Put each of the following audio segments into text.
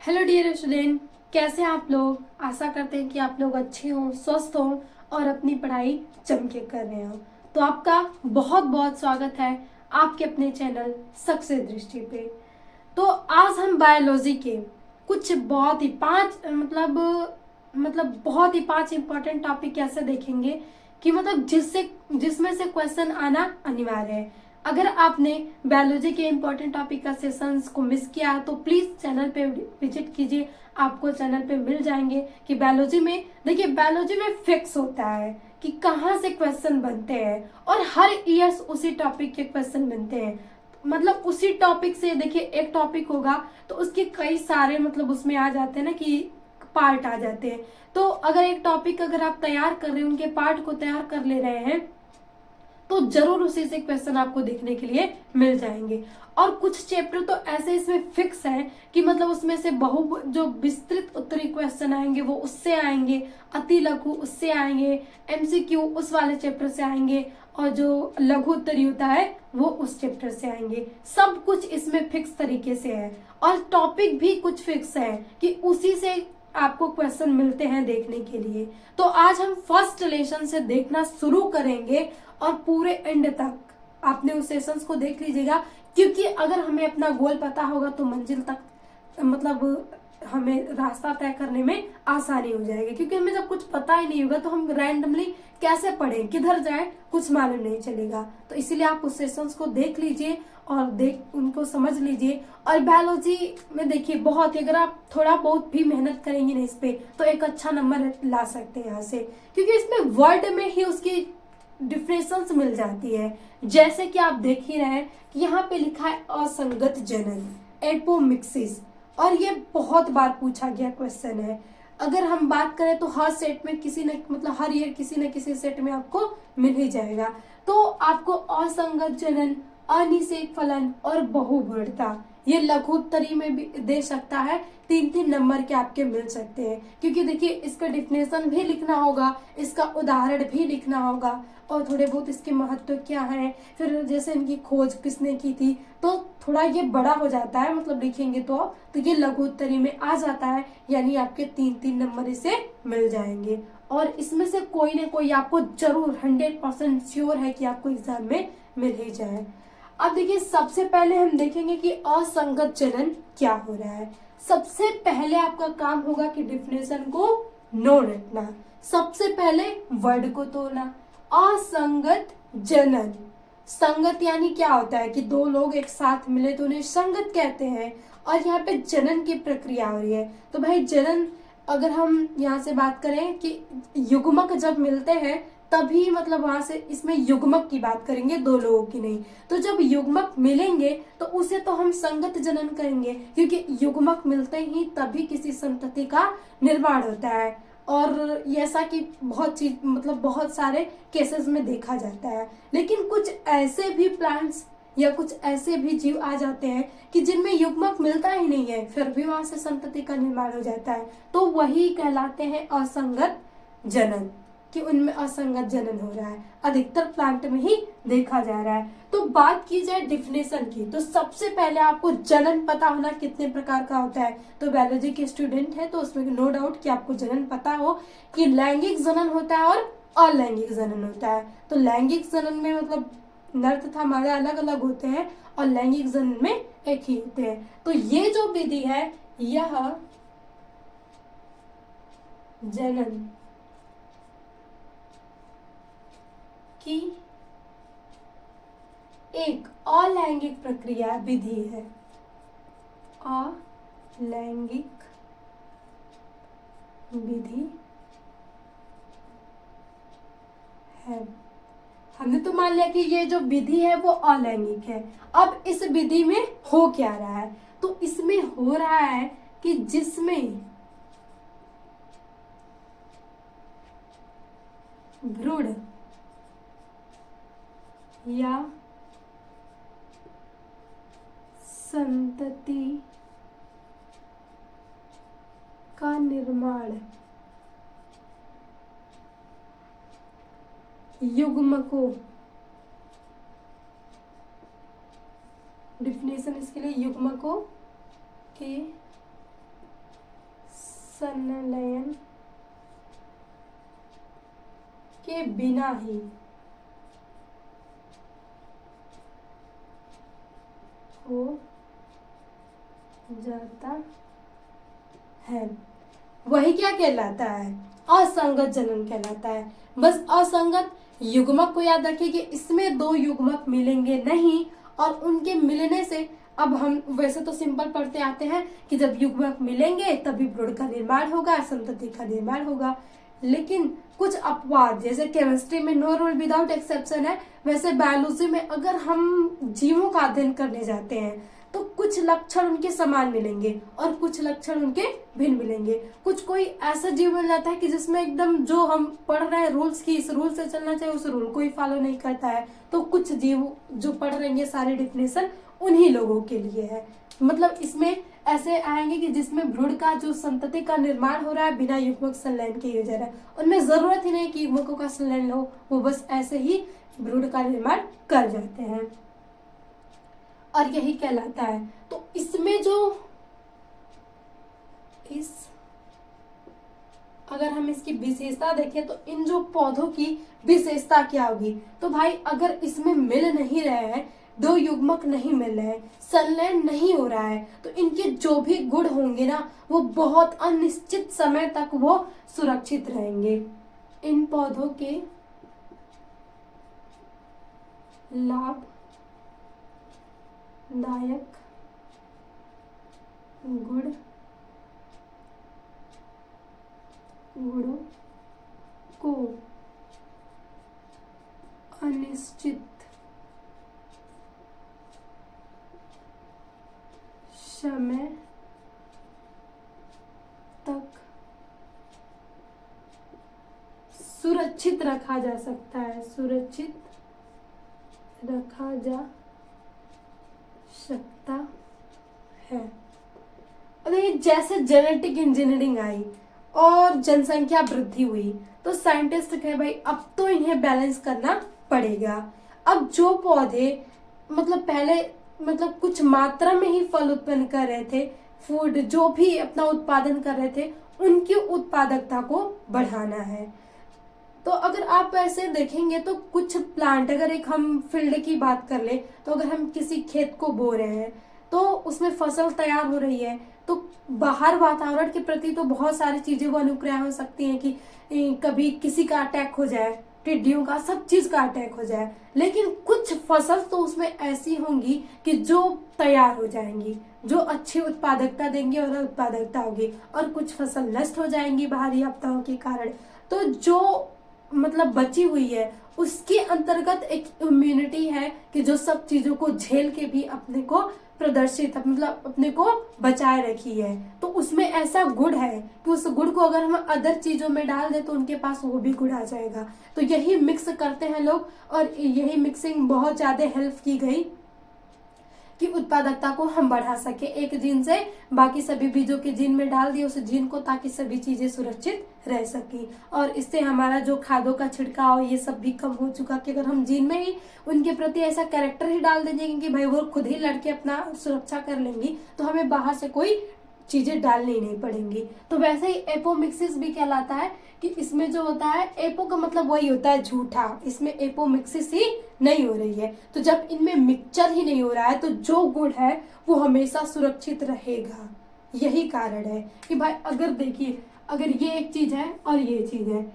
Hello dear student, कैसे हैं आप लोग। आशा करते हैं कि आप लोग अच्छे हों, स्वस्थ हों और अपनी पढ़ाई जम के कर रहे हो। तो आपका बहुत बहुत स्वागत है आपके अपने चैनल सक्सेस दृष्टि पे। तो आज हम बायोलॉजी के कुछ बहुत ही बहुत ही पांच इंपॉर्टेंट टॉपिक ऐसे देखेंगे कि जिसमें से क्वेश्चन आना अनिवार्य है। अगर आपने बायोलॉजी के इंपॉर्टेंट टॉपिक का सेशंस को मिस किया है तो प्लीज चैनल पे विजिट कीजिए, आपको चैनल पे मिल जाएंगे। कि बायोलॉजी में देखिए, बायोलॉजी में फिक्स होता है कि कहाँ से क्वेश्चन बनते हैं और हर ईयर उसी टॉपिक के क्वेश्चन बनते हैं। मतलब उसी टॉपिक से देखिए, एक टॉपिक होगा तो उसके कई सारे उसमें आ जाते हैं ना कि पार्ट आ जाते हैं। तो अगर एक टॉपिक अगर आप तैयार कर रहे हैं, उनके पार्ट को तैयार कर ले रहे हैं तो जरूर उसी से क्वेश्चन आपको देखने के लिए मिल जाएंगे। और कुछ चैप्टर तो ऐसे इसमें फिक्स है कि उसमें से जो विस्तृत उत्तरी क्वेश्चन आएंगे वो उससे आएंगे, अति लघु उससे आएंगे, एमसीक्यू उस वाले चैप्टर से आएंगे और जो लघु उत्तरी होता है वो उस चैप्टर से आएंगे। सब कुछ इसमें फिक्स तरीके से है और टॉपिक भी कुछ फिक्स है कि उसी से आपको क्वेश्चन मिलते हैं देखने के लिए। तो आज हम फर्स्ट लेसन से देखना शुरू करेंगे और पूरे एंड तक आपने उस सेशंस को देख लीजिएगा, क्योंकि अगर हमें अपना गोल पता होगा तो मंजिल तक हमें रास्ता तय करने में आसानी हो जाएगी। क्योंकि हमें जब कुछ पता ही नहीं होगा तो हम रैंडमली कैसे पढ़ें, किधर जाए कुछ मालूम नहीं चलेगा। तो इसीलिए आप उस सेशंस को देख लीजिए और उनको समझ लीजिए। और बायोलॉजी में देखिए बहुत ही, अगर आप थोड़ा बहुत भी मेहनत करेंगे ना इस पे तो एक अच्छा नंबर ला सकते हैं यहाँ से, क्योंकि इसमें वर्ड में ही उसकी डिफरेंस मिल जाती है। जैसे कि आप देख ही रहे हैं कि यहाँ पे लिखा है असंगत जनन, एपोमिक्सिस, और ये बहुत बार पूछा गया क्वेश्चन है। अगर हम बात करें तो हर सेट में हर ईयर किसी न किसी सेट में आपको मिल ही जाएगा। तो आपको असंगत जनन, अनिषेक फलन और बहुवर्णता ये लघु उत्तरी में भी दे सकता है। 3-3 नंबर के आपके मिल सकते हैं, क्योंकि देखिए इसका डिफिनेशन भी लिखना होगा, इसका उदाहरण भी लिखना होगा और थोड़े बहुत इसके महत्व क्या है, फिर जैसे इनकी खोज किसने की थी, तो थोड़ा ये बड़ा हो जाता है लिखेंगे तो ये लघु उत्तरी में आ जाता है। यानी आपके 3-3 नंबर इसे मिल जाएंगे और इसमें से कोई ना कोई आपको जरूर 100% श्योर है कि आपको एग्जाम में मिल ही जाए। अब देखिए, सबसे पहले हम देखेंगे कि असंगत जनन क्या हो रहा है। सबसे पहले आपका काम होगा कि डिफिनेशन को नोट रखना, सबसे पहले वर्ड को तोड़ना। असंगत जनन, संगत यानी क्या होता है कि दो लोग एक साथ मिले तो उन्हें संगत कहते हैं। और यहाँ पे जनन की प्रक्रिया हो रही है, तो भाई जनन, अगर हम यहाँ से बात करें कि युग्मक जब मिलते हैं तभी वहां से इसमें युग्मक की बात करेंगे, दो लोगों की नहीं। तो जब युग्मक मिलेंगे तो उसे तो हम संगत जनन करेंगे, क्योंकि युग्मक मिलते ही तभी किसी संतति का निर्माण होता है। और ऐसा कि बहुत सारे केसेस में देखा जाता है। लेकिन कुछ ऐसे भी प्लांट्स या कुछ ऐसे भी जीव आ जाते हैं कि जिनमें युग्मक मिलता ही नहीं है, फिर भी वहां से संतति का निर्माण हो जाता है, तो वही कहलाते हैं असंगत जनन, कि उनमें असंगत जनन हो रहा है। अधिकतर प्लांट में ही देखा जा रहा है। तो बात की जाए डिफिनेशन की, तो सबसे पहले आपको जनन पता होना कितने प्रकार का होता है। तो बायोलॉजी के स्टूडेंट है तो उसमें नो डाउट कि आपको जनन पता हो कि लैंगिक जनन होता है और अलैंगिक जनन होता है। तो लैंगिक जनन में नर तथा मादा अलग अलग होते हैं और लैंगिक जनन में एक ही होते हैं। तो ये जो विधि है यह जनन की एक अलैंगिक प्रक्रिया विधि है। अलैंगिक विधि है। हमने तो मान लिया कि ये जो विधि है वो अलैंगिक है। अब इस विधि में हो क्या रहा है, तो इसमें हो रहा है कि जिसमें भ्रूण या संतति का निर्माण युग्मकों, डिफिनेशन इसके लिए युग्मकों के संलयन के बिना ही हो जाता है, वही क्या कहलाता है? असंगत जनन कहलाता है। बस असंगत युग्मक को याद रखिए कि इसमें दो युग्मक मिलेंगे नहीं, और उनके मिलने से अब हम वैसे तो सिंपल पढ़ते आते हैं कि जब युग्मक मिलेंगे तभी भ्रूण का निर्माण होगा, संतति का निर्माण होगा। लेकिन कुछ अपवाद, जैसे केमिस्ट्री में नो रूल विदाउट एक्सेप्शन है, वैसे बायोलॉजी में अगर हम जीवों का अध्ययन करने जाते हैं तो कुछ लक्षण उनके समान मिलेंगे और कुछ लक्षण उनके भिन्न मिलेंगे। कुछ कोई ऐसा जीव मिल जाता है कि जिसमें एकदम जो हम पढ़ रहे हैं रूल्स की, इस रूल से चलना चाहिए, उस रूल को ही फॉलो नहीं करता है। तो कुछ जीव जो पढ़ रहे हैं सारे डिफिनेशन उन्हीं लोगों के लिए है। मतलब इसमें ऐसे आएंगे कि जिसमें भ्रूण का जो संतति का निर्माण हो रहा है बिना युग्मक संलयन के हो जा रहा है, उनमें जरूरत ही नहीं कि युग्मकों का संलयन हो, वो बस ऐसे ही भ्रूण का निर्माण कर जाते हैं और यही कहलाता है। तो इसमें जो अगर हम इसकी विशेषता देखें तो इन जो पौधों की विशेषता क्या होगी? तो भाई अगर इसमें मिल नहीं रहे हैं, दो युग्मक नहीं मिल रहे हैं, संलयन नहीं हो रहा है, तो इनके जो भी गुण होंगे ना वो बहुत अनिश्चित समय तक वो सुरक्षित रहेंगे। इन पौधों के लाभदायक गुणों को अनिश्चित समय तक सुरक्षित रखा जा सकता है, सुरक्षित रखा जा सकता है। देखिए जैसे जेनेटिक इंजीनियरिंग आई और जनसंख्या वृद्धि हुई तो साइंटिस्ट कहे भाई अब तो इन्हें बैलेंस करना पड़ेगा। अब जो पौधे मतलब पहले मतलब कुछ मात्रा में ही फल उत्पन्न कर रहे थे, फूड जो भी अपना उत्पादन कर रहे थे, उनकी उत्पादकता को बढ़ाना है। तो अगर आप ऐसे देखेंगे तो कुछ प्लांट, अगर एक हम फील्ड की बात कर ले तो अगर हम किसी खेत को बो रहे हैं तो उसमें फसल तैयार हो रही है, तो बाहर वातावरण के प्रति तो बहुत सारी चीजें वो अनुक्रिया हो सकती हैं कि कभी किसी का अटैक हो जाए, टिड्डियों का, सब चीज का अटैक हो जाए, लेकिन कुछ फसल तो उसमें ऐसी होंगी कि जो तैयार हो जाएंगी, जो अच्छी उत्पादकता देंगी और उत्पादकता होगी, और कुछ फसल नष्ट हो जाएंगी बाहरी आपदाओं के कारण। तो जो मतलब बची हुई है उसके अंतर्गत एक इम्यूनिटी है कि जो सब चीजों को झेल के भी अपने को प्रदर्शित मतलब अपने को बचाए रखी है। तो उसमें ऐसा गुण है कि उस गुण को अगर हम अदर चीजों में डाल दे तो उनके पास वो भी गुण आ जाएगा। तो यही मिक्स करते हैं लोग और यही मिक्सिंग बहुत ज्यादा हेल्प की गई कि उत्पादकता को हम बढ़ा सके एक जीन से बाकी सभी बीजों के जीन में डाल दिए उस जीन को, ताकि सभी चीजें सुरक्षित रह सकी। और इससे हमारा जो खादों का छिड़काव ये सब भी कम हो चुका कि अगर हम जीन में ही उनके प्रति ऐसा कैरेक्टर ही डाल देंगे कि भाई वो खुद ही लड़के अपना सुरक्षा कर लेंगी, तो हमें बाहर से कोई चीजें डालनी नहीं पड़ेंगी। तो वैसे ही एपोमिक्सिस भी कहलाता है कि इसमें जो होता है, एपो का मतलब वही होता है झूठा, इसमें एपोमिक्सिस ही नहीं हो रही है। तो जब इनमें मिक्सचर ही नहीं हो रहा है तो जो गुण है वो हमेशा सुरक्षित रहेगा। यही कारण है कि भाई अगर देखिए, अगर ये एक चीज है और ये चीज है,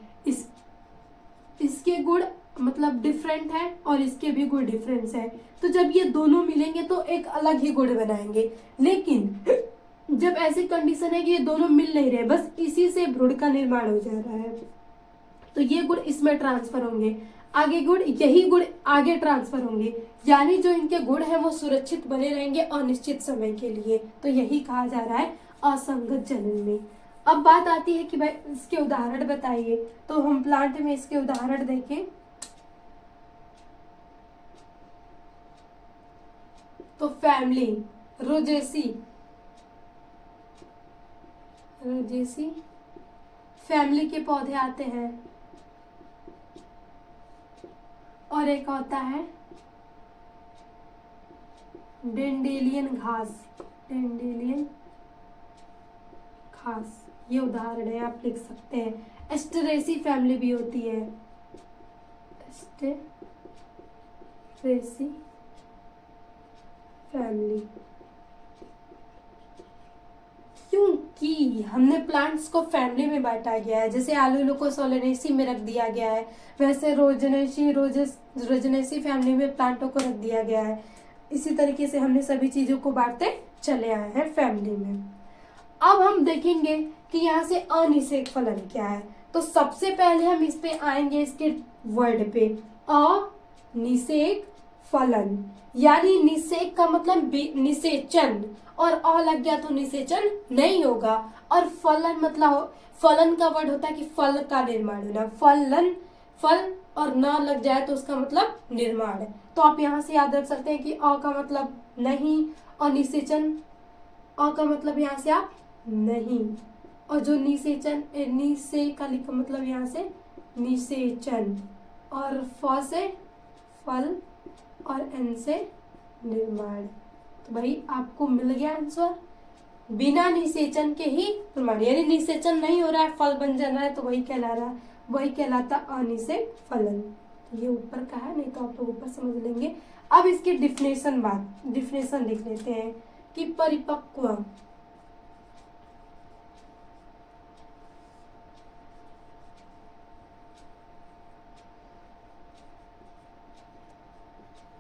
इसके गुण मतलब डिफरेंट है और इसके भी गुण डिफरेंस है, तो जब ये दोनों मिलेंगे तो एक अलग ही गुण बनाएंगे। लेकिन जब ऐसी कंडीशन है कि ये दोनों मिल नहीं रहे, बस इसी से भ्रूण का निर्माण हो जा रहा है, तो ये गुण इसमें ट्रांसफर होंगे, आगे गुण यही गुण आगे ट्रांसफर होंगे, यानी जो इनके गुण है वो सुरक्षित बने रहेंगे अनिश्चित समय के लिए। तो यही कहा जा रहा है असंगत जनन में। अब बात आती है कि भाई इसके उदाहरण बताइए, तो हम प्लांट में इसके उदाहरण देखें तो फैमिली रोजेसी फैमिली के पौधे आते हैं, और एक होता है डेंडेलियन घास ये उदाहरण है, आप लिख सकते हैं। एस्टरेसी फैमिली भी होती है, एस्टरेसी फैमिली, क्योंकि हमने प्लांट्स को फैमिली में बांटा गया है। जैसे आलूलो को सोलेनेसी में रख दिया गया है, वैसे रोजनेसी फैमिली में प्लांटों को रख दिया गया है। इसी तरीके से हमने सभी चीजों को बांटते चले आए हैं फैमिली में। अब हम देखेंगे कि यहाँ से अनिषेक फलन क्या है। तो सबसे पहले हम इस पे आएंगे, इसके वर्ड पे, अनिषेक फलन, यानी निषेक का मतलब निषेचन, और अ लग गया तो निषेचन नहीं होगा। और फलन मतलब, फलन का वर्ड होता है कि फल का निर्माण होना, फलन, फल और न लग जाए तो उसका मतलब निर्माण। तो आप यहाँ से याद रख सकते हैं कि अ का मतलब नहीं, और निषेचन, अ का मतलब यहाँ से आप नहीं, और जो निषेचन, निषे का लिखा मतलब यहाँ से निषेचन, और फ से फल और एन से निर्माण। तो भाई आपको मिल गया आंसर, बिना निषेचन के ही निर्माण, यानी निषेचन नहीं हो रहा है, फल बन जा रहा है, तो वही कहला रहा है, वही कहलाता अनिषेक फलन। ये ऊपर का है, नहीं तो आप लोग ऊपर समझ लेंगे। अब इसकी डिफिनेशन लिख लेते हैं कि परिपक्व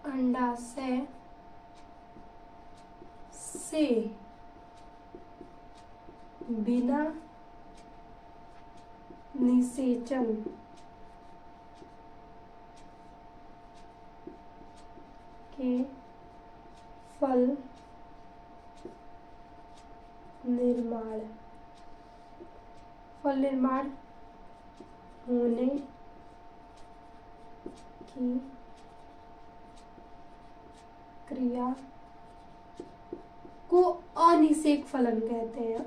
अंडाशय से बिना निषेचन के फल निर्माण होने की क्रिया को अनिषेक फलन कहते हैं।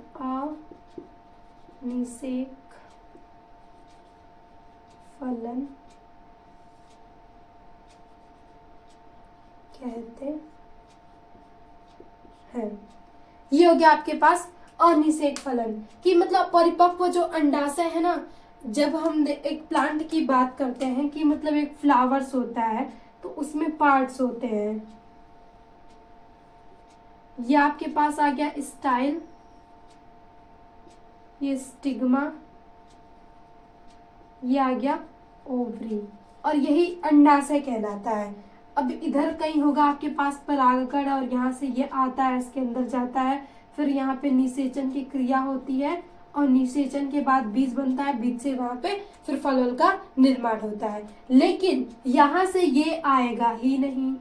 अनिषेक फलन कहते हैं। ये हो गया आपके पास अनिषेक फलन, कि मतलब परिपक्व जो अंडाशय है ना, जब हम एक प्लांट की बात करते हैं कि मतलब एक फ्लावर्स होता है तो उसमें पार्ट्स होते हैं। ये आपके पास आ गया स्टाइल, ये स्टिग्मा, ये आ गया ओवरी, और यही अंडाशय कहलाता है। अब इधर कहीं होगा आपके पास परागकण, और यहाँ से ये आता है, इसके अंदर जाता है, फिर यहाँ पे निषेचन की क्रिया होती है, और निषेचन के बाद बीज बनता है, बीज से वहां पे फिर फल का निर्माण होता है। लेकिन यहाँ से ये आएगा ही नहीं,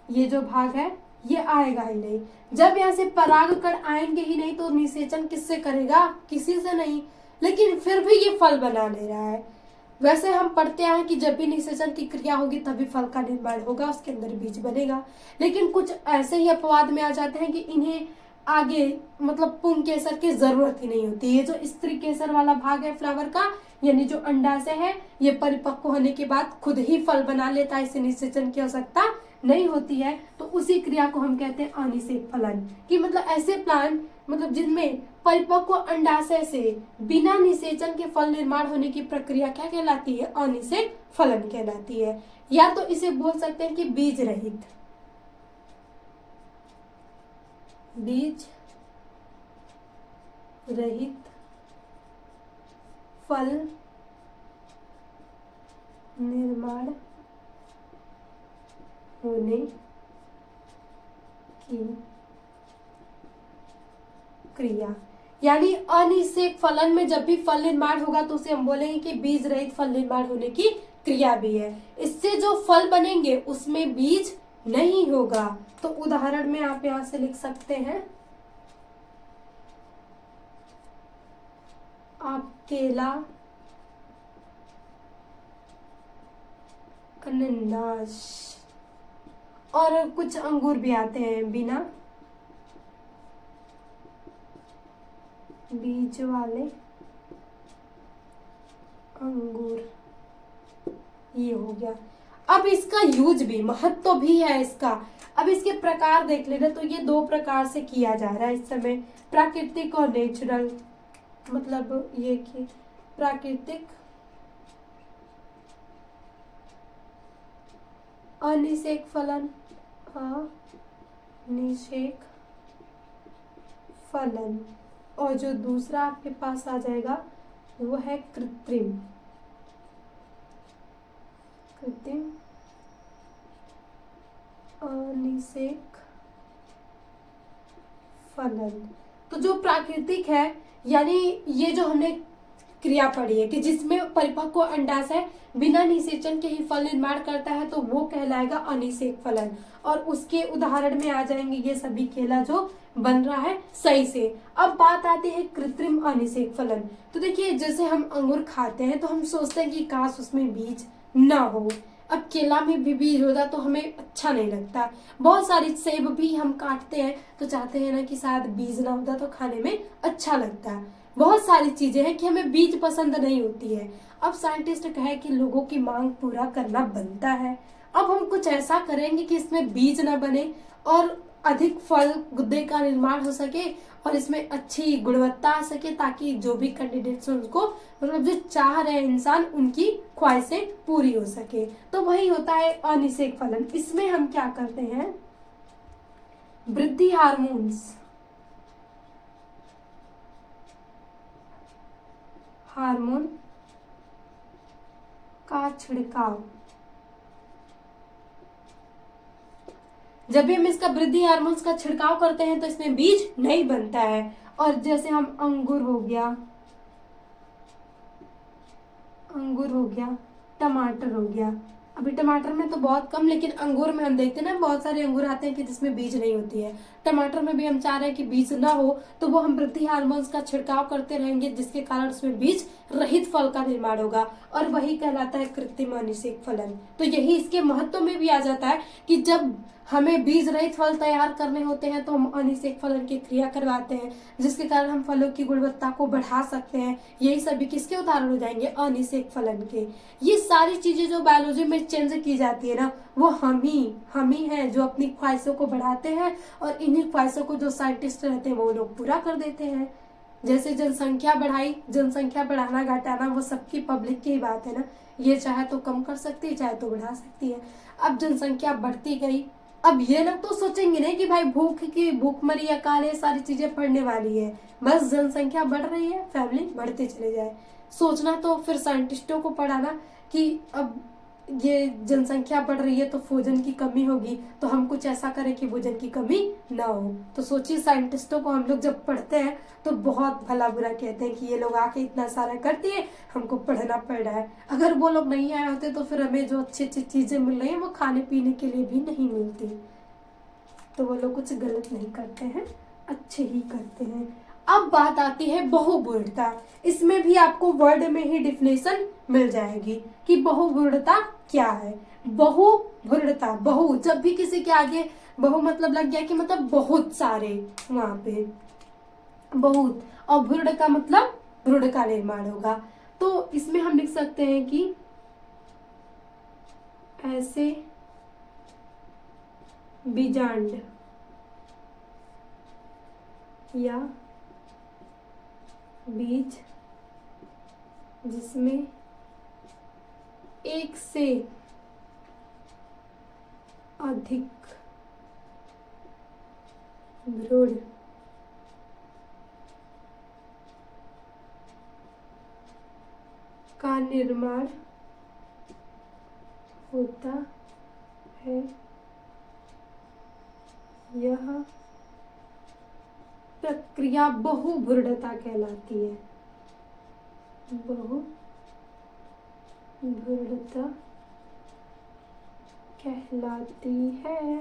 ये जो भाग है ये आएगा ही नहीं। जब यहाँ से परागकण आएंगे ही नहीं तो निषेचन किससे करेगा? किसी से नहीं। लेकिन फिर भी ये फल बना ले रहा है। वैसे हम पढ़ते आए कि जब भी निषेचन की क्रिया होगी तभी फल का निर्माण होगा, उसके अंदर बीज बनेगा। लेकिन कुछ ऐसे ही अपवाद में आ जाते हैं कि इन्हें आगे मतलब पुंग केसर की जरूरत ही नहीं होती। ये जो स्त्री केसर वाला भाग है फ्लावर का, यानी जो अंडाशय है, ये परिपक्व होने के बाद खुद ही फल बना लेता है, इसे निषेचन की आवश्यकता नहीं होती है। तो उसी क्रिया को हम कहते हैं अनिषेक फलन, कि मतलब ऐसे प्लांट मतलब जिनमें परिपक्व अंडाशय से बिना निषेचन के फल निर्माण होने की प्रक्रिया क्या कहलाती है? अनिषेक फलन कहलाती है। या तो इसे बोल सकते हैं कि बीज रहित, बीज रहित फल निर्माण होने की क्रिया। यानी अनिषेक फलन में जब भी फल निर्माण होगा तो उसे हम बोलेंगे कि बीज रहित फल निर्माण होने की क्रिया भी है। इससे जो फल बनेंगे उसमें बीज नहीं होगा। तो उदाहरण में आप यहां से लिख सकते हैं, आप केला, अनानास और कुछ अंगूर भी आते हैं बिना बीज वाले अंगूर। ये हो गया। अब इसका यूज भी, महत्व भी है इसका। अब इसके प्रकार देख लेना, तो ये दो प्रकार से किया जा रहा है इस समय, प्राकृतिक और नेचुरल। मतलब ये कि प्राकृतिक अनिषेक फलन, अनिषेक फलन। और जो दूसरा आपके पास आ जाएगा वो है कृत्रिम, कृत्रिम अनिषेक फलन। तो जो प्राकृतिक है, यानी ये जो हमने क्रिया पढ़ी है कि जिसमें परिपक्व अंडाशय बिना निषेचन के ही फल निर्माण करता है, तो वो कहलाएगा अनिषेक फलन। और उसके उदाहरण में आ जाएंगे ये सभी केला जो बन रहा है सही से। अब बात आती है कृत्रिम अनिषेक फलन। तो देखिए, जैसे हम अंगूर खाते हैं तो हम सोचते हैं कि काश उसमें बीज ना हो। अब केला में भी बीज होता तो हमें अच्छा नहीं लगता। बहुत सारी सेब भी हम काटते हैं तो चाहते हैं ना कि शायद बीज ना होता तो खाने में अच्छा लगता। बहुत सारी चीजें हैं कि हमें बीज पसंद नहीं होती है। अब साइंटिस्ट कहे कि लोगों की मांग पूरा करना बनता है, अब हम कुछ ऐसा करेंगे कि इसमें बीज ना बने और अधिक फल गुद्दे का निर्माण हो सके और इसमें अच्छी गुणवत्ता आ सके, ताकि जो भी कैंडिडेट्स हैं उनको, मतलब जो चाह रहे इंसान, उनकी ख्वाहिशें पूरी हो सके। तो वही होता है अनिषेक फलन। इसमें हम क्या करते हैं, वृद्धि हार्मोन्स, हार्मोन का छिड़काव। जब भी हम इसका वृद्धि हार्मोन्स का छिड़काव करते हैं तो इसमें बीज नहीं बनता है। और जैसे हम अंगूर हो गया, अंगूर हो गया, टमाटर हो गया। अभी टमाटर में तो बहुत कम, लेकिन अंगूर में हम देखते हैं ना बहुत सारे अंगूर आते हैं कि जिसमें बीज नहीं होती है। टमाटर में भी हम चाह रहे हैं कि बीज ना हो, तो वो हम वृद्धि हार्मोन्स का छिड़काव करते रहेंगे, जिसके कारण उसमें बीज रहित फल का निर्माण होगा और वही कहलाता है कृत्रिम अनिषेक फलन। तो यही इसके महत्व में भी आ जाता है कि जब हमें बीज रहित फल तैयार करने होते हैं तो हम अनिषेक फलन की क्रिया करवाते हैं, जिसके कारण हम फलों की गुणवत्ता को बढ़ा सकते हैं। यही सभी किसके उदाहरण हो जाएंगे, अनिषेक फलन के। ये सारी चीजें जो बायोलॉजी में चेंज की जाती है ना, वो हम ही हैं जो अपनी ख्वाहिशों को बढ़ाते हैं और इन्हीं ख्वाहिशों को जो साइंटिस्ट रहते हैं वो लोग पूरा कर देते हैं। जैसे जनसंख्या बढ़ाई, जनसंख्या बढ़ाना घटाना वो सबकी पब्लिक की ही बात है ना, ये चाहे तो कम कर सकती है चाहे तो बढ़ा सकती है। अब जनसंख्या बढ़ती गई, अब ये लोग तो सोचेंगे नहीं कि भाई भूखमरी या काले सारी चीजें पड़ने वाली है, बस जनसंख्या बढ़ रही है, फैमिली बढ़ते चले जाए। सोचना तो फिर साइंटिस्टों को पड़ा ना कि अब ये जनसंख्या बढ़ रही है तो भोजन की कमी होगी, तो हम कुछ ऐसा करें कि भोजन की कमी ना हो। तो सोचिए, साइंटिस्टों को हम लोग जब पढ़ते हैं तो बहुत भला बुरा कहते हैं कि ये लोग आके इतना सारा करते हैं, हमको पढ़ना पड़ रहा है। अगर वो लोग नहीं आए होते तो फिर हमें जो अच्छी अच्छी चीजें मिल रही है वो खाने पीने के लिए भी नहीं मिलती। तो वो लोग कुछ गलत नहीं करते हैं, अच्छे ही करते हैं। अब बात आती है बहुवुर्णता। इसमें भी आपको वर्ड में ही डिफिनेशन मिल जाएगी कि बहुवुर्णता क्या है। बहुवुर्णता, बहु, जब भी किसी के आगे बहु मतलब लग गया कि मतलब बहुत सारे, वहां पे बहुत, और वुर्ण का मतलब वृण का निर्माण होगा। तो इसमें हम लिख सकते हैं कि ऐसे बीजांड या बीज जिसमें एक से अधिक भ्रूण का निर्माण होता है, यह प्रक्रिया बहुभ्रूणता कहलाती है। बहुभ्रूणता कहलाती है।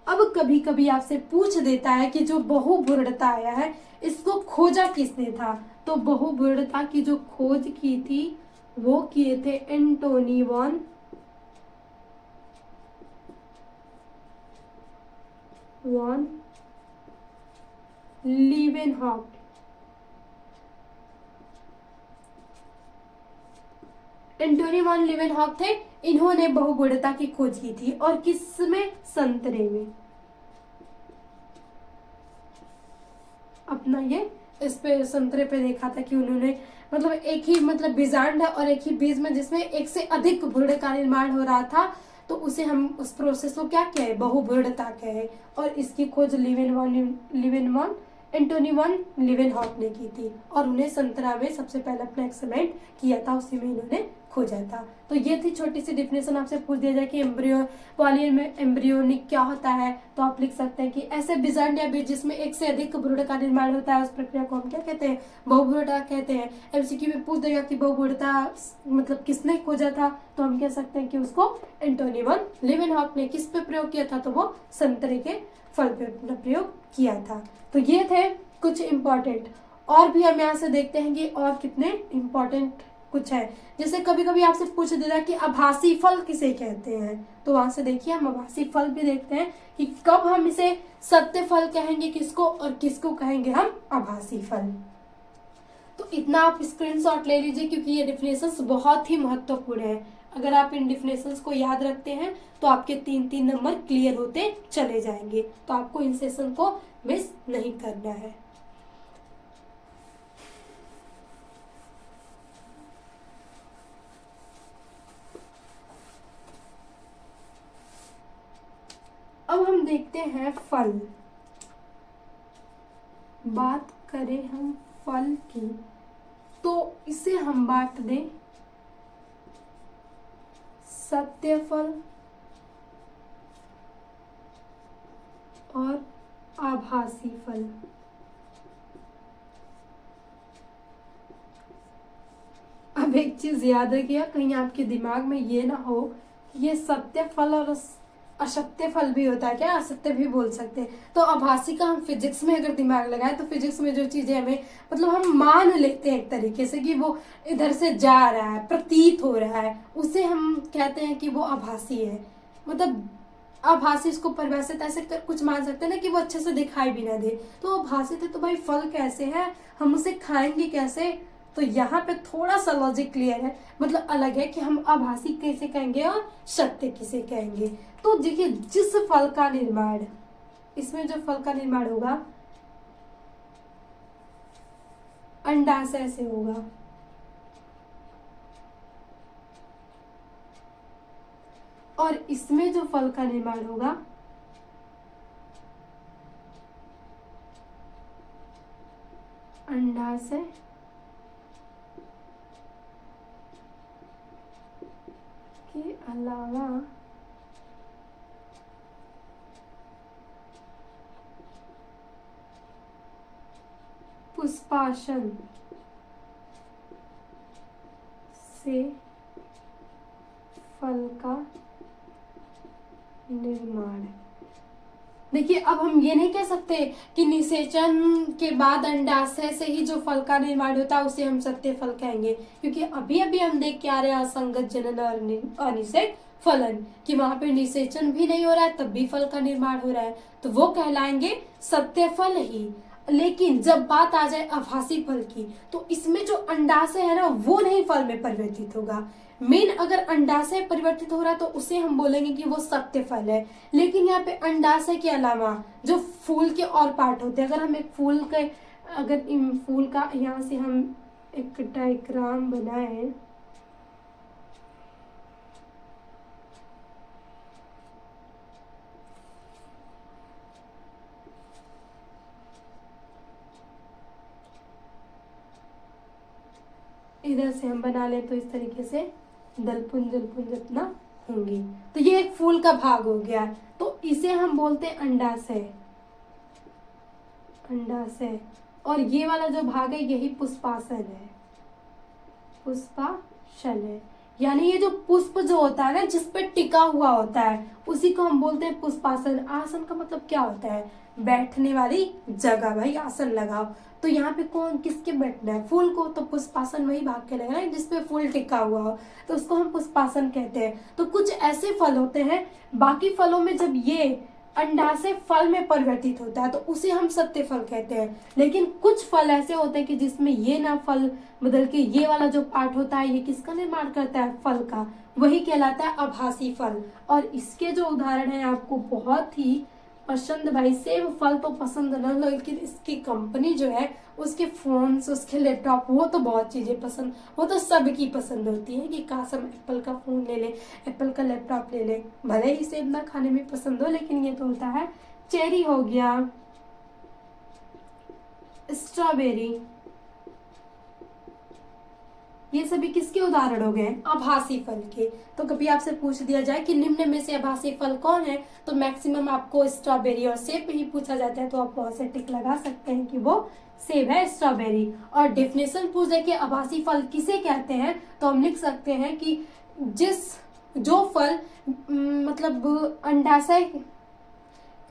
अब कभी कभी आपसे पूछ देता है कि जो बहुभ्रूणता आया है इसको खोजा किसने था, तो बहुभ्रूणता की जो खोज की थी वो किए थे Antony von Leeuwenhoek. Antony von Leeuwenhoek थे, इन्होंने बहुभ्रूणता की खोज की थी। और किसमें, संतरे में, अपना ये इस पे संतरे पे देखा था कि उन्होंने मतलब एक ही मतलब बीजांड है और एक ही बीज में जिसमें एक से अधिक भ्रूण का निर्माण हो रहा था, तो उसे हम उस प्रोसेस को क्या कहे, बहुभ्रूणता कहे। और इसकी खोज लिवेनमॉन एंटोनी वन लिवेनहॉक ने की थी और उन्हें संतरा में सबसे पहले अपना एक्सपेरिमेंट किया था, उसी में इन्होंने खोजा था। तो ये थी छोटी सी डिफिनेशन। आपसे पूछ दिया जाए कि एम्ब्रियोनिक क्या होता है, तो आप लिख सकते हैं कि ऐसे बीजांड या बीज जिसमें एक से अधिक भ्रूण का निर्माण होता है, उस प्रक्रिया को हम क्या कहते हैं, बहुभ्रूणता कहते हैं। एमसीक्यू में पूछ देगा कि बहुभ्रूणता मतलब किसने खोजा था, तो हम कह सकते हैं कि उसको एंटोनी वन लिवेनहॉक ने। किस पे प्रयोग किया था, तो वो संतरे के फल पे प्रयोग किया था। तो ये थे कुछ इम्पोर्टेंट। और भी हम यहाँ से देखते हैं कि और कितने इम्पोर्टेंट कुछ है। जैसे कभी कभी आपसे पूछ देगा कि आभासी फल किसे कहते हैं, तो वहां से देखिए हम आभासी फल भी देखते हैं कि कब हम इसे सत्य फल कहेंगे किसको, और किसको कहेंगे हम आभासी फल। तो इतना आप स्क्रीनशॉट ले लीजिए, क्योंकि ये डिफिनेशंस बहुत ही महत्वपूर्ण है। अगर आप इन डिफिनेशंस को याद रखते हैं तो आपके 3-3 नंबर क्लियर होते चले जाएंगे। तो आपको इन सेशन को मिस नहीं करना है। अब हम देखते हैं फल। बात करें हम फल की, तो इसे हम बांट दें सत्य फल और आभासी फल। अब एक चीज याद रखिएगा, कहीं आपके दिमाग में ये ना हो कि ये सत्य फल और असत्य फल भी होता है क्या, असत्य भी बोल सकते हैं। तो आभासी का हम फिजिक्स में अगर दिमाग लगाए, तो फिजिक्स में जो चीजें हमें मतलब हम मान लेते हैं एक तरीके से कि वो इधर से जा रहा है, प्रतीत हो रहा है, उसे हम कहते हैं कि वो आभासी है। मतलब आभासी इसको परिभाषित ऐसे कुछ मान सकते हैं ना कि वो अच्छे से दिखाई भी ना दे। तो आभासी थे तो भाई फल कैसे है, हम उसे खाएंगे कैसे। तो यहाँ पे थोड़ा सा लॉजिक क्लियर है, मतलब अलग है कि हम आभासी कैसे कहेंगे और सत्य किसे कहेंगे। तो देखिए जिस फल का निर्माण, इसमें जो फल का निर्माण होगा अंडाशय से होगा, और इसमें जो फल का निर्माण होगा अंडाशय के अलावा पुष्पासन से फल का निर्माण। देखिए अब हम ये नहीं कह सकते कि निषेचन के बाद अंडाशय से ही जो फल का निर्माण होता है उसे हम सत्य फल कहेंगे, क्योंकि अभी अभी हम देख के आ रहे हैं असंगत जनन और अनिषेक फलन, कि वहां पे निषेचन भी नहीं हो रहा है तब भी फल का निर्माण हो रहा है, तो वो कहलाएंगे सत्य फल ही। लेकिन जब बात आ जाए आभासी फल की, तो इसमें जो अंडाशय है ना वो नहीं फल में परिवर्तित होगा। मेन अगर अंडाशय परिवर्तित हो रहा है तो उसे हम बोलेंगे कि वो सत्य फल है। लेकिन यहाँ पे अंडाशय के अलावा जो फूल के और पार्ट होते हैं, अगर हम एक फूल के अगर इन फूल का यहाँ से हम एक डायग्राम बनाए, इधर से हम बना ले तो इस तरीके से दलपुंज जलपुंज अपना होंगी। तो ये एक फूल का भाग हो गया, तो इसे हम बोलते हैं अंडाशय। अंडाशय और ये वाला जो भाग है यही पुष्पासन है, पुष्पाशन है। यानी ये जो पुष्प जो होता है ना जिसपे टिका हुआ होता है उसी को हम बोलते हैं पुष्पासन। आसन का मतलब क्या होता है, बैठने वाली जगह, भाई आसन लगाओ। तो यहाँ पे कौन किसके बैठना है, फूल को, तो पुष्पासन वही भाग के लगना है जिसपे फूल टिका हुआ हो, तो उसको हम पुष्पासन कहते हैं। तो कुछ ऐसे फल होते हैं, बाकी फलों में जब ये अंडाशय फल में परिवर्तित होता है तो उसे हम सत्य फल कहते हैं। लेकिन कुछ फल ऐसे होते हैं कि जिसमें ये ना फल बदल के ये वाला जो पार्ट होता है ये किसका निर्माण करता है, फल का, वही कहलाता है आभासी फल। और इसके जो उदाहरण है आपको बहुत ही पसंद भाई सेब फल तो पसंद न, लेकिन इसकी कंपनी जो है, उसके फोन्स, उसके लैपटॉप, वो तो बहुत चीजें पसंद, वो तो सबकी पसंद होती है कि काश हम एप्पल का फोन ले ले, एप्पल का लैपटॉप ले ले। भले ही सेब ना खाने में पसंद हो, लेकिन ये तो होता है। चेरी हो गया, स्ट्रॉबेरी, ये सभी किसके उदाहरण हो गए? आभासी फल के। तो कभी आपसे पूछ दिया जाए कि निम्न में से आभासी फल कौन है, तो मैक्सिमम आपको स्ट्रॉबेरी और सेब ही पूछा जाता है, तो आप बहुत से टिक लगा सकते हैं कि वो सेब है, स्ट्रॉबेरी। और डेफिनेशन पूछ दे कि आभासी फल किसे कहते हैं, तो हम लिख सकते हैं कि जो फल मतलब अंडाशय,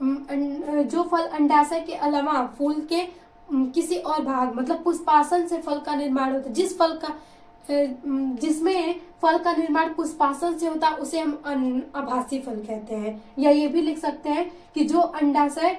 जो फल अंडाशय के अलावा फूल के किसी और भाग, मतलब पुष्पासन से फल का निर्माण होता है, जिसमें फल का निर्माण पुष्पासन से होता है, उसे हम आभासी फल कहते हैं। या ये भी लिख सकते हैं कि जो अंडाशय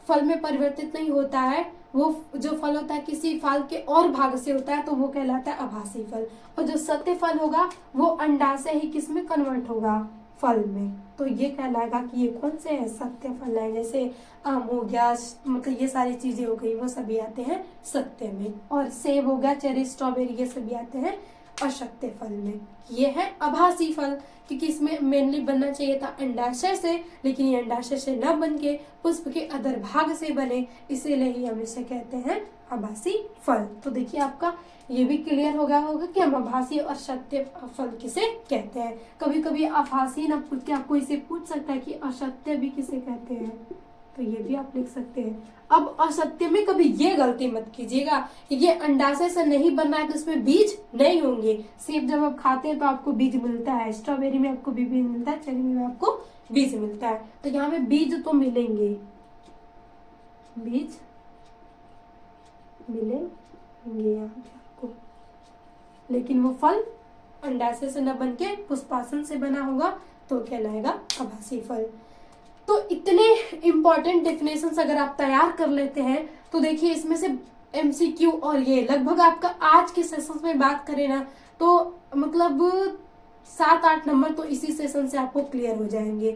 फल में परिवर्तित नहीं होता है, वो जो फल होता है किसी फल के और भाग से होता है, तो वो कहलाता है आभासी फल। और जो सत्य फल होगा वो अंडाशय ही किस में कन्वर्ट होगा? फल में। तो ये कहलाएगा कि ये कौन से है? सत्य फल है। जैसे आम हो गया, मतलब ये सारी चीजें हो गई, वो सभी आते हैं सत्य में। और सेब हो गया, चेरी, स्ट्रॉबेरी, ये सभी आते हैं असत्य फल में। ये है आभासी फल, क्योंकि इसमें मेनली बनना चाहिए था अंडाशय से, लेकिन ये अंडाशय से न बन के पुष्प के अधर भाग से बने, इसीलिए ही हम इसे कहते हैं आभासी फल। तो देखिए आपका ये भी क्लियर हो गया होगा कि हम आभासी और सत्य फल किसे कहते हैं। कभी कभी आभासी न पूछ के आपको इसे पूछ सकता है कि असत्य भी किसे कहते हैं, तो ये भी आप लिख सकते हैं। अब असत्य में कभी ये गलती मत कीजिएगा कि ये अंडाशय से नहीं बन रहा है तो इसमें बीज नहीं होंगे। सेब जब आप खाते हैं तो आपको बीज मिलता है, स्ट्रॉबेरी में आपको भी बीज मिलता है, चेरी में आपको बीज मिलता है, तो यहाँ पे बीज तो मिलेंगे, बीज मिलेंगे यहाँ पे आपको, लेकिन वो फल अंडाशय से न बन के पुष्पासन से बना होगा, तो कहलाएगा आभासी फल। तो इतने इंपॉर्टेंट डेफिनेशंस अगर आप तैयार कर लेते हैं, तो देखिए इसमें से एमसीक्यू और ये लगभग आपका आज के सेशन में बात करें ना, तो मतलब 7-8 नंबर तो इसी सेशन से आपको क्लियर हो जाएंगे,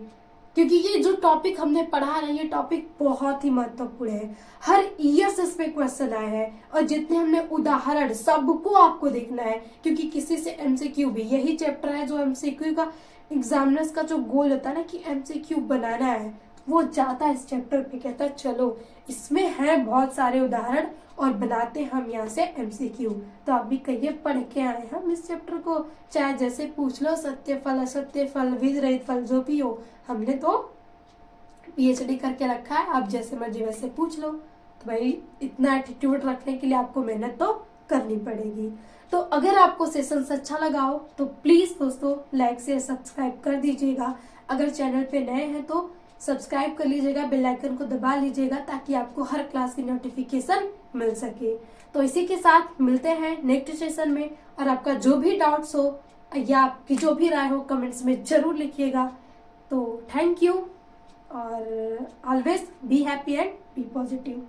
क्योंकि ये जो टॉपिक हमने पढ़ा है, ये टॉपिक बहुत ही महत्वपूर्ण है। हर ईयर से इस पे क्वेश्चन आए हैं, और जितने हमने उदाहरण सबको आपको देखना है, क्योंकि किसी से एमसीक्यू भी, यही चैप्टर है जो एमसीक्यू का एग्जामिनर्स का जो गोल होता है ना कि एमसीक्यू बनाना है, वो जाता है इस चैप्टर पे, कहता है चलो इसमें है बहुत सारे उदाहरण और बनाते हम यहाँ से एमसीक्यू। तो आप भी कहिए पढ़ के आए हम इस चैप्टर को, चाहे जैसे पूछ लो, सत्य फल, असत्य फल, बीज रहित फल, जो भी हो, हमने तो पीएचडी करके रखा है, आप जैसे मर्जी वैसे पूछ लो। तो भाई इतना एटीट्यूड रखने के लिए आपको मेहनत तो करनी पड़ेगी। तो अगर आपको सेशन अच्छा लगा हो तो प्लीज दोस्तों लाइक से सब्सक्राइब कर दीजिएगा। अगर चैनल पे नए हैं तो सब्सक्राइब कर लीजिएगा, बेल आइकन को दबा लीजिएगा, ताकि आपको हर क्लास की नोटिफिकेशन मिल सके। तो इसी के साथ मिलते हैं नेक्स्ट सेशन में, और आपका जो भी डाउट्स हो या आपकी जो भी राय हो कमेंट्स में जरूर लिखिएगा। तो थैंक यू, और always be happy and be positive.